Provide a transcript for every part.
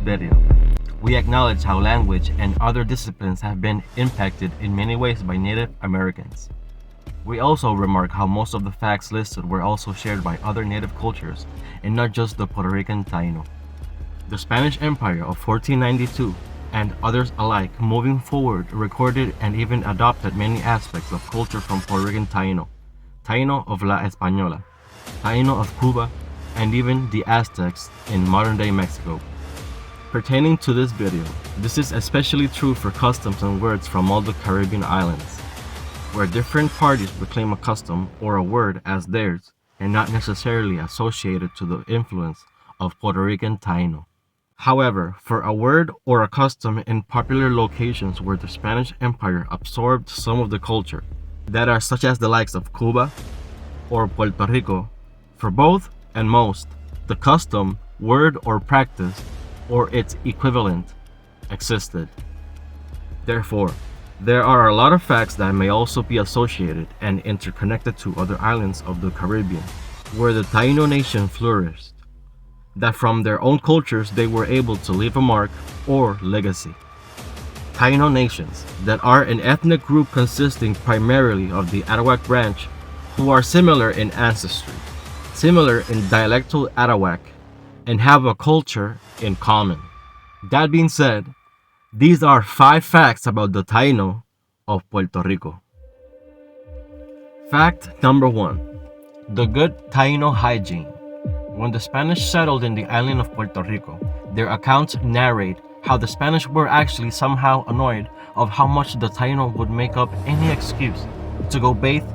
video. We acknowledge how language and other disciplines have been impacted in many ways by Native Americans. We also remark how most of the facts listed were also shared by other native cultures and not just the Puerto Rican Taíno. The Spanish Empire of 1492 and others alike moving forward recorded and even adopted many aspects of culture from Puerto Rican Taíno, Taíno of La Española, Taíno of Cuba, and even the Aztecs in modern-day Mexico. Pertaining to this video, this is especially true for customs and words from all the Caribbean islands, where different parties would claim a custom or a word as theirs and not necessarily associated to the influence of Puerto Rican Taíno. However, for a word or a custom in popular locations where the Spanish Empire absorbed some of the culture, that are such as the likes of Cuba or Puerto Rico, for both and most, the custom, word, or practice, or its equivalent, existed. Therefore, there are a lot of facts that may also be associated and interconnected to other islands of the Caribbean, where the Taíno nation flourished, that from their own cultures they were able to leave a mark or legacy. Taíno nations that are an ethnic group consisting primarily of the Arawak branch, who are similar in ancestry, similar in dialectal Arawak, and have a culture in common. That being said, these are 5 facts about the Taíno of Puerto Rico. Fact number 1. The good Taíno hygiene. When the Spanish settled in the island of Puerto Rico, their accounts narrate how the Spanish were actually somehow annoyed of how much the Taíno would make up any excuse to go bathe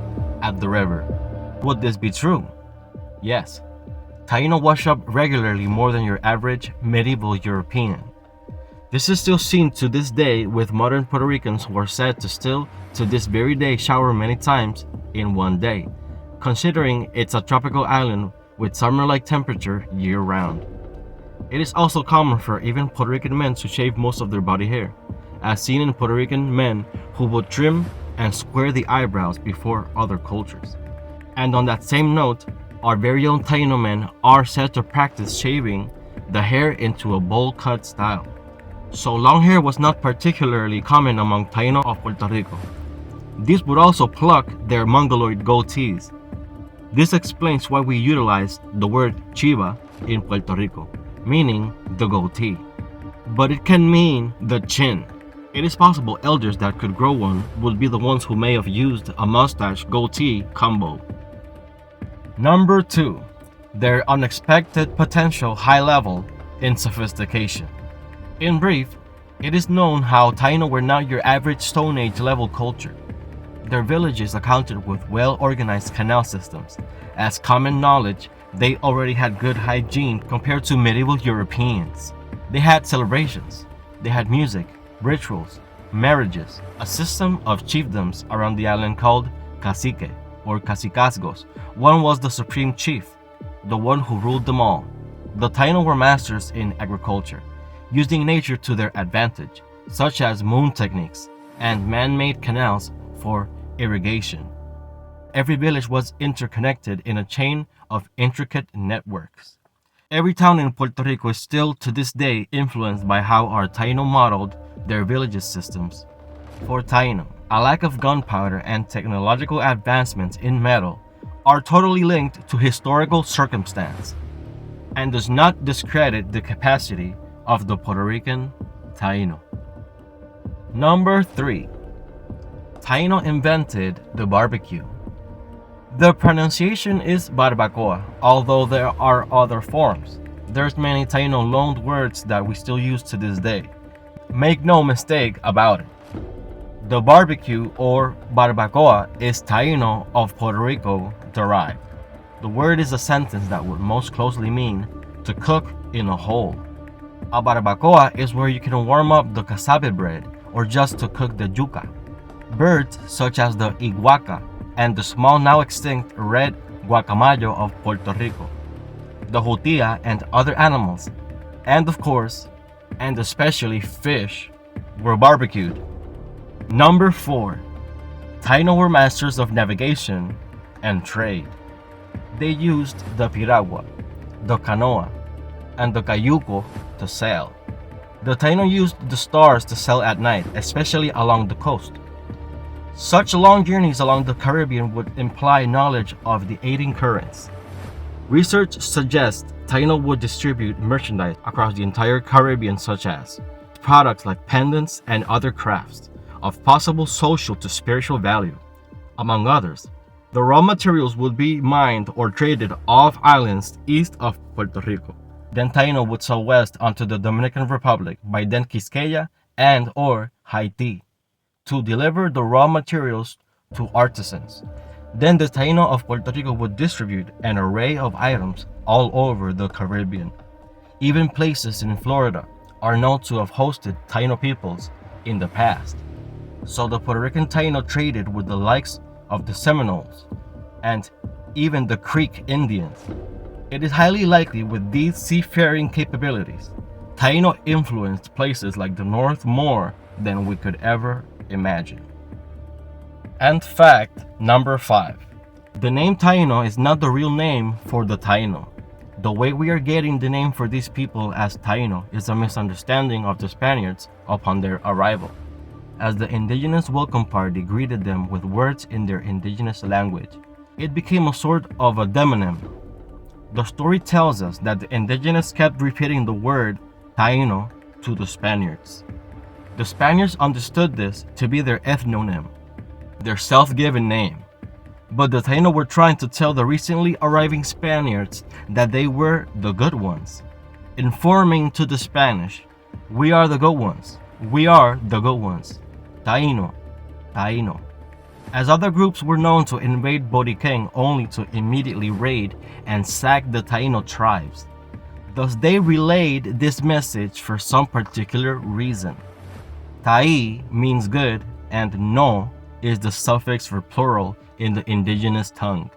at the river. Would this be true? Yes. Taíno wash up regularly more than your average medieval European. This is still seen to this day with modern Puerto Ricans who are said to still to this very day shower many times in one day, considering it's a tropical island with summer-like temperature year-round. It is also common for even Puerto Rican men to shave most of their body hair, as seen in Puerto Rican men who would trim and square the eyebrows before other cultures. And on that same note, our very own Taíno men are said to practice shaving the hair into a bowl cut style. So long hair was not particularly common among Taíno of Puerto Rico. These would also pluck their mongoloid goatees. This explains why we utilize the word chiva in Puerto Rico, meaning the goatee. But it can mean the chin. It is possible elders that could grow one would be the ones who may have used a mustache goatee combo. Number 2. Their unexpected potential high level in sophistication. In brief, it is known how Taíno were not your average Stone Age level culture. Their villages accounted with well-organized canal systems. As common knowledge, they already had good hygiene compared to medieval Europeans. They had celebrations. They had music, rituals, marriages, a system of chiefdoms around the island called cacique or cacicazgos. One was the supreme chief, the one who ruled them all. The Taíno were masters in agriculture, using nature to their advantage, such as moon techniques and man-made canals for irrigation. Every village was interconnected in a chain of intricate networks. Every town in Puerto Rico is still to this day influenced by how our Taíno modeled their villages systems. For Taíno, a lack of gunpowder and technological advancements in metal are totally linked to historical circumstance and does not discredit the capacity of the Puerto Rican Taíno. Number 3. Taíno invented the barbecue. The pronunciation is barbacoa, although there are other forms. There's many Taíno loaned words that we still use to this day. Make no mistake about it. The barbecue or barbacoa is Taíno of Puerto Rico derived. The word is a sentence that would most closely mean to cook in a hole. A barbacoa is where you can warm up the casabe bread or just to cook the yuca. Birds such as the iguaca and the small now extinct red guacamayo of Puerto Rico, the jutía and other animals, and of course, and especially fish, were barbecued. Number 4. Taíno were masters of navigation and trade. They used the piragua, the canoa, and the cayuco to sail. The Taíno used the stars to sail at night, especially along the coast. Such long journeys along the Caribbean would imply knowledge of the aiding currents. Research suggests Taíno would distribute merchandise across the entire Caribbean, such as products like pendants and other crafts of possible social to spiritual value, among others. The raw materials would be mined or traded off islands east of Puerto Rico. Then Taíno would sail west onto the Dominican Republic by then Quisqueya and or Haiti to deliver the raw materials to artisans. Then the Taíno of Puerto Rico would distribute an array of items all over the Caribbean. Even places in Florida are known to have hosted Taíno peoples in the past. So the Puerto Rican Taíno traded with the likes of the Seminoles and even the Creek Indians. It is highly likely with these seafaring capabilities, Taíno influenced places like the North more than we could ever imagine. And fact number 5. The name Taíno is not the real name for the Taíno. The way we are getting the name for these people as Taíno is a misunderstanding of the Spaniards upon their arrival, as the indigenous welcome party greeted them with words in their indigenous language. It became a sort of a demonym. The story tells us that the indigenous kept repeating the word Taíno to the Spaniards. The Spaniards understood this to be their ethnonym, their self-given name. But the Taíno were trying to tell the recently arriving Spaniards that they were the good ones, informing to the Spanish, "We are the good ones. We are the good ones. Taíno, Taíno." As other groups were known to invade Boriquén only to immediately raid and sack the Taíno tribes. Thus they relayed this message for some particular reason. Taí means good and no is the suffix for plural in the indigenous tongue.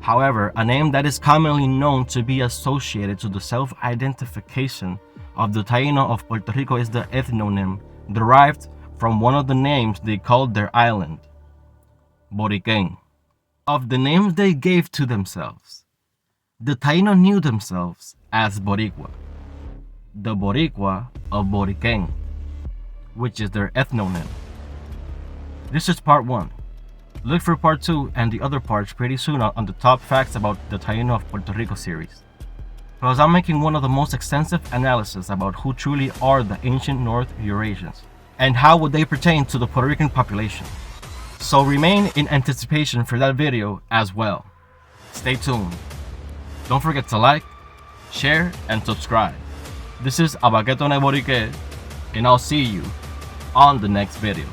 However, a name that is commonly known to be associated to the self-identification of the Taíno of Puerto Rico is the ethnonym derived from one of the names they called their island, Boriquén. Of the names they gave to themselves, the Taíno knew themselves as Boricua, the Boricua of Boriquén, which is their ethnonym. This is part 1. Look for part 2 and the other parts pretty soon on the top facts about the Taíno of Puerto Rico series, because I'm making one of the most extensive analysis about who truly are the ancient North Eurasians and how would they pertain to the Puerto Rican population. So remain in anticipation for that video as well. Stay tuned. Don't forget to like, share, and subscribe. This is Abaqueto Neborique, and I'll see you on the next video.